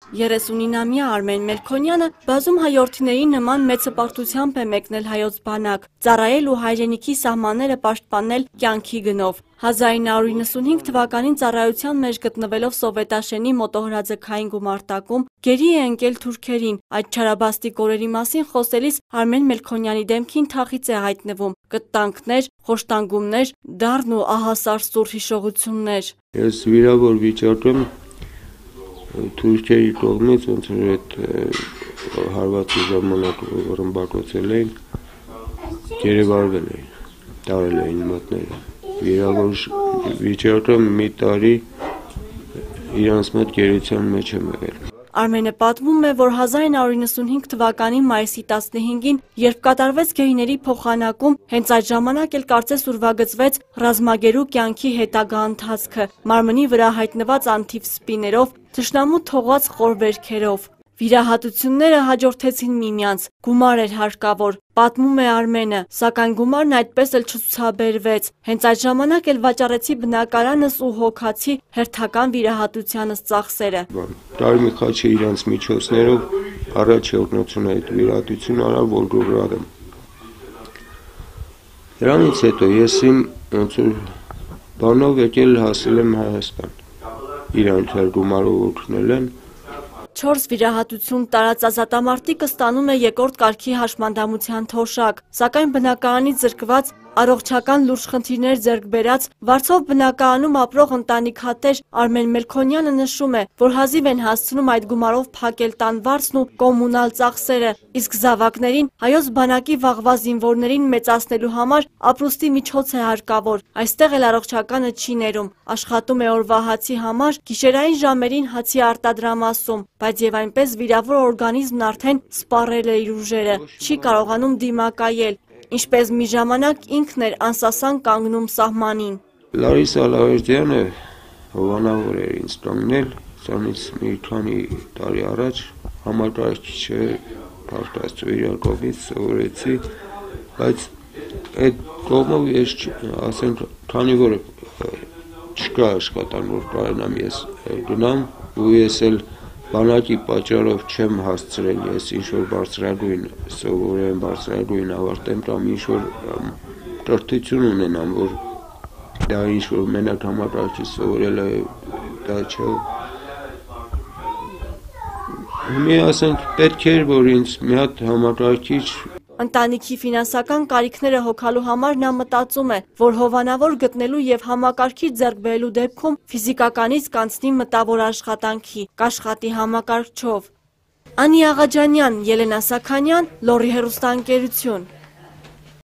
39-ամյա Արմեն Մելքոնյանը բազում հայորդիների նման մեծ հպարտությամբ է մեկնել հայոց բանակ, ծառայել ու հայրենիքի սահմանները պաշտպանել կյանքի գնով։ 1995 թվականին ծառայության մեջ գտնվելով Սովետաշենի մոտոհրաձգային գումարտակում գերի է ընկել թուրքերին։ Այդ չարաբաստիկ օրերի մասին խոսելիս Արմեն Մելքոնյանի դեմքին թախիծ է հայտնվում, կտանքներ, խոշտանգումներ, դառն ու ահասար սուր հիշողություններ։ Ես վիրավոր վիճակում թուրքերի կողմից ոնց որ այդ հարվածի ժամանակ ռմբակոծել էին, գերեվարվել էին, տարել էին մատները։ Վիրավոր վիճակում մի տարի իրանց մոտ գերության մեջ եմ եղել։ Արմենը պատմում է, որ 1995 թվականի մայիսի 15-ին, երբ կատարվեց գեհիների փոխանակում, հենց այդ ժամանակ էլ կարծես ուրվագծվեց ռազմագերու կյանքի հետագա ընթացքը, մարմնի վրա հայտնված անթիվ սպիներով, թշնամու թողած խոր վերքերով։ Վիրահատությունները հաջորդեցին միմյանց, գումար էր հարկավոր, պատմում է Արմենը, սակայն գումարն այդպես էլ չցուցաբերվեց։ Հենց այդ ժամանակ էլ վաճառեցի բնակարանս ու հոգացի հերթական վիրահատությանս ծախսերը։ Տարի Խաչի իրանց միջոցներով առաջ օգնություն այդ վիրահատություն արավ, որ գողրավեմ։ Դրանից հետո ես իմ ոնց որ բանով եկել հասել եմ Հայաստան։ Իրանք գումարով օգնել են։ 4 վիրահատություն տարած ազատամարտիկը ստանում է երկրորդ կարգի հաշմանդամության թոշակ, սակայն բնակարանից զրկված առողջական լուրջ խնդիրներ ձեռք բերած Վարչով բնակարանում ապրող ընտանիքատեր Արմեն Մելքոնյանը նշում է, որ հազիվ են հասցնում այդ գումարով փակել տան վարձն ու կոմունալ ծախսերը, իսկ զավակներին հայոց բանակի վաղվա զինվորներին մեծացնելու համար ապրուստի միջոց է հարկավոր։ Այստեղ էլ առողջականը չի ներում, աշխատում է օրվա հացի համար, գիշերային ժամերին հացի արտադրամասում, բայց եւ այնպես վիրավոր օրգանիզմն արդեն սպառել է իր ուժերը, չի կարողանում դիմակայել, ինչպես մի ժամանակ ինքն էր անսասան կանգնում սահմանին։ Լարիսա Լավերդյանը հովանավոր էր ինձ կանգնել, սրանից մի քանի տարի առաջ համակարգիչը փախտացու իր կողմից սովորեցի, բայց այդ կողմով ես ասենք քանի որ չկա աշխատան, որ կարողանամ ես գնամ ու ես էլ բանակի պատճառով չեմ հասցրել ես ինչ-որ բարձրագույն սովորեմ, բարձրագույն ավարտեմ կամ ինչ-որ կրթություն ունենամ, որ դա ինչ-որ մենակ համակարգիչ սովորելը դա չէ։ Մի ասենք պետք էր, որ ինձ մի հատ համակարգիչ։ Ընտանիքի ֆինանսական կարիքները հոգալու համար նա մտածում է, որ հովանավոր գտնելու եւ համակարգիչ ձեռք բերելու դեպքում ֆիզիկականից կանցնի մտավոր աշխատանքի, կաշխատի համակարգչով։ Անի Աղաջանյան, Ելենա Սաքանյան, Լոռի հեռուստաընկերություն։